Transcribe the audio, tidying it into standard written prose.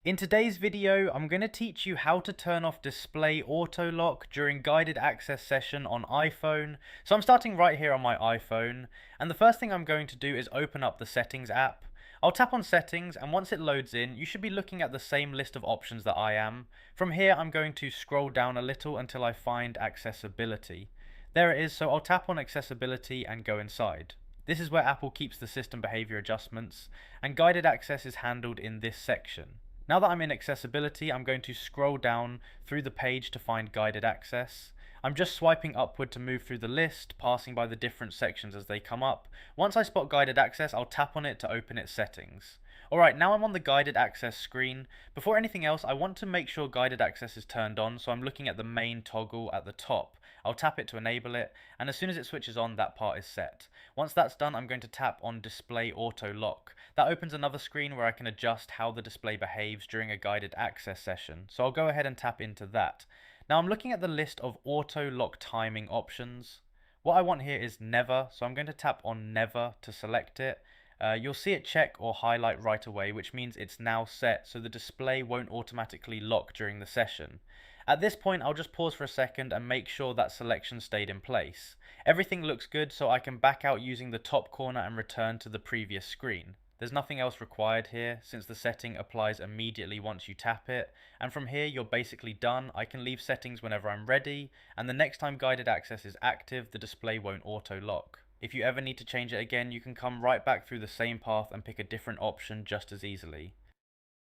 In today's video, I'm going to teach you how to turn off display auto lock during guided access session on iPhone. So I'm starting right here on my iPhone, and the first thing I'm going to do is open up the settings app. I'll tap on settings, and once it loads in, you should be looking at the same list of options that I am. From here, I'm going to scroll down a little until I find accessibility. There it is, so I'll tap on accessibility and go inside. This is where Apple keeps the system behavior adjustments, and guided access is handled in this section. Now that I'm in accessibility, I'm going to scroll down through the page to find guided access. I'm just swiping upward to move through the list, passing by the different sections as they come up. Once I spot guided access, I'll tap on it to open its settings. Alright, now I'm on the guided access screen. Before anything else, I want to make sure guided access is turned on, so I'm looking at the main toggle at the top. I'll tap it to enable it, and as soon as it switches on, that part is set. Once that's done, I'm going to tap on display auto lock. That opens another screen where I can adjust how the display behaves during a guided access session, so I'll go ahead and tap into that. Now I'm looking at the list of auto lock timing options. What I want here is never, so I'm going to tap on never to select it. You'll see it check or highlight right away, which means it's now set, so the display won't automatically lock during the session. At this point, I'll just pause for a second and make sure that selection stayed in place. Everything looks good, so I can back out using the top corner and return to the previous screen. There's nothing else required here, since the setting applies immediately once you tap it, and from here you're basically done. I can leave settings whenever I'm ready, and the next time guided access is active, the display won't auto lock. If you ever need to change it again, you can come right back through the same path and pick a different option just as easily.